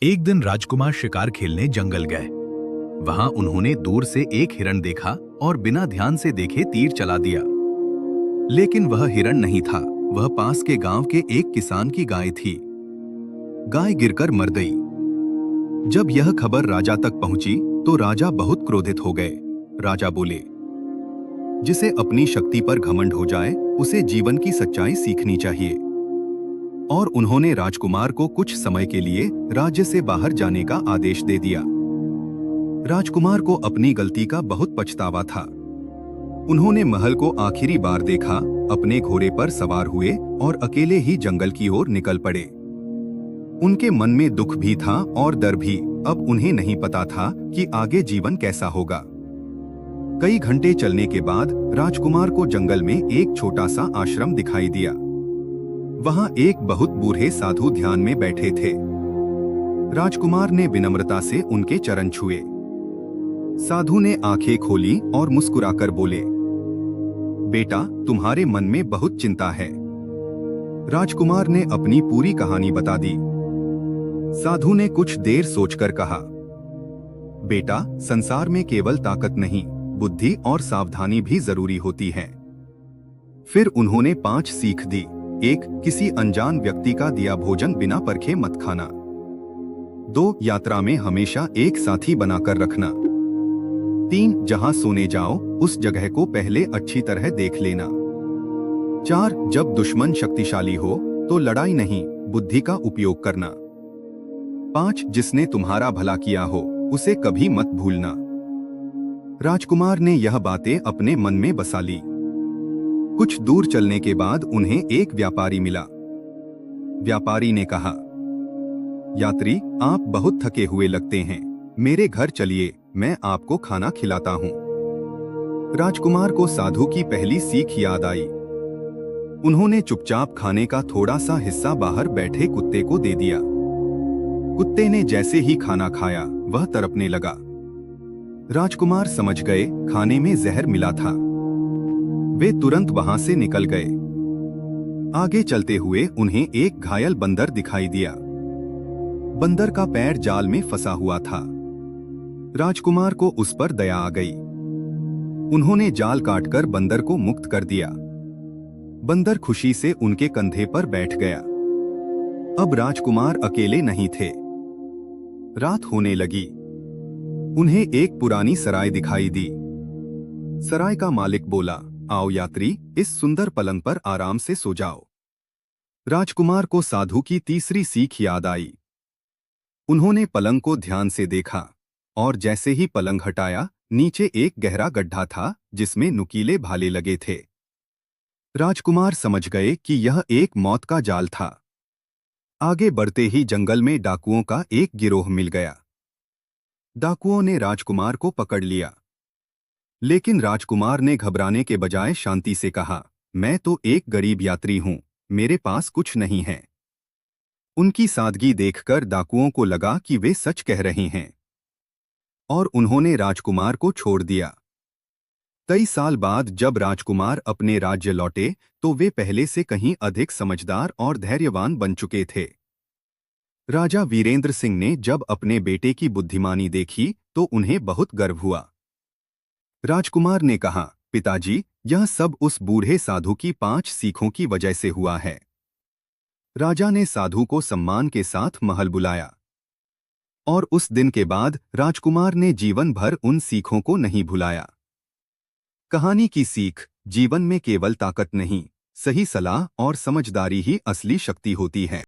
एक दिन राजकुमार शिकार खेलने जंगल गए। वहां उन्होंने दूर से एक हिरण देखा और बिना ध्यान से देखे तीर चला दिया। लेकिन वह हिरण नहीं था, वह पास के गांव के एक किसान की गाय थी। गाय गिरकर मर गई। जब यह खबर राजा तक पहुंची तो राजा बहुत क्रोधित हो गए। राजा बोले, जिसे अपनी शक्ति पर घमंड हो जाए उसे जीवन की सच्चाई सीखनी चाहिए। और उन्होंने राजकुमार को कुछ समय के लिए राज्य से बाहर जाने का आदेश दे दिया। राजकुमार को अपनी गलती का बहुत पछतावा था। उन्होंने महल को आखिरी बार देखा, अपने घोड़े पर सवार हुए और अकेले ही जंगल की ओर निकल पड़े। उनके मन में दुख भी था और डर भी। अब उन्हें नहीं पता था कि आगे जीवन कैसा होगा। कई घंटे चलने के बाद राजकुमार को जंगल में एक छोटा सा आश्रम दिखाई दिया। वहां एक बहुत बूढ़े साधु ध्यान में बैठे थे। राजकुमार ने विनम्रता से उनके चरण छुए। साधु ने आंखें खोली और मुस्कुराकर बोले, बेटा, तुम्हारे मन में बहुत चिंता है। राजकुमार ने अपनी पूरी कहानी बता दी। साधु ने कुछ देर सोचकर कहा, बेटा, संसार में केवल ताकत नहीं, बुद्धि और सावधानी भी जरूरी होती है। फिर उन्होंने 5 सीख दी। 1. किसी अनजान व्यक्ति का दिया भोजन बिना परखे मत खाना। 2. यात्रा में हमेशा एक साथी बनाकर रखना। 3. जहां सोने जाओ उस जगह को पहले अच्छी तरह देख लेना। 4. जब दुश्मन शक्तिशाली हो तो लड़ाई नहीं, बुद्धि का उपयोग करना। 5. जिसने तुम्हारा भला किया हो उसे कभी मत भूलना। राजकुमार ने यह बातें अपने मन में बसा ली। कुछ दूर चलने के बाद उन्हें एक व्यापारी मिला। व्यापारी ने कहा, यात्री, आप बहुत थके हुए लगते हैं, मेरे घर चलिए, मैं आपको खाना खिलाता हूँ। राजकुमार को साधु की पहली सीख याद आई। उन्होंने चुपचाप खाने का थोड़ा सा हिस्सा बाहर बैठे कुत्ते को दे दिया। कुत्ते ने जैसे ही खाना खाया वह तड़पने लगा। राजकुमार समझ गए खाने में जहर मिला था। वे तुरंत वहां से निकल गए। आगे चलते हुए उन्हें एक घायल बंदर दिखाई दिया। बंदर का पैर जाल में फंसा हुआ था। राजकुमार को उस पर दया आ गई। उन्होंने जाल काटकर बंदर को मुक्त कर दिया। बंदर खुशी से उनके कंधे पर बैठ गया। अब राजकुमार अकेले नहीं थे। रात होने लगी। उन्हें एक पुरानी सराय दिखाई दी। सराय का मालिक बोला, आओ यात्री, इस सुंदर पलंग पर आराम से सो जाओ। राजकुमार को साधु की तीसरी सीख याद आई। उन्होंने पलंग को ध्यान से देखा और जैसे ही पलंग हटाया, नीचे एक गहरा गड्ढा था जिसमें नुकीले भाले लगे थे। राजकुमार समझ गए कि यह एक मौत का जाल था। आगे बढ़ते ही जंगल में डाकुओं का एक गिरोह मिल गया। डाकुओं ने राजकुमार को पकड़ लिया। लेकिन राजकुमार ने घबराने के बजाय शांति से कहा, मैं तो एक गरीब यात्री हूं, मेरे पास कुछ नहीं है। उनकी सादगी देखकर डाकुओं को लगा कि वे सच कह रहे हैं और उन्होंने राजकुमार को छोड़ दिया। कई साल बाद जब राजकुमार अपने राज्य लौटे तो वे पहले से कहीं अधिक समझदार और धैर्यवान बन चुके थे। राजा वीरेंद्र सिंह ने जब अपने बेटे की बुद्धिमानी देखी तो उन्हें बहुत गर्व हुआ। राजकुमार ने कहा, पिताजी, यह सब उस बूढ़े साधु की 5 सीखों की वजह से हुआ है। राजा ने साधु को सम्मान के साथ महल बुलाया और उस दिन के बाद राजकुमार ने जीवन भर उन सीखों को नहीं भुलाया। कहानी की सीख, जीवन में केवल ताकत नहीं, सही सलाह और समझदारी ही असली शक्ति होती है।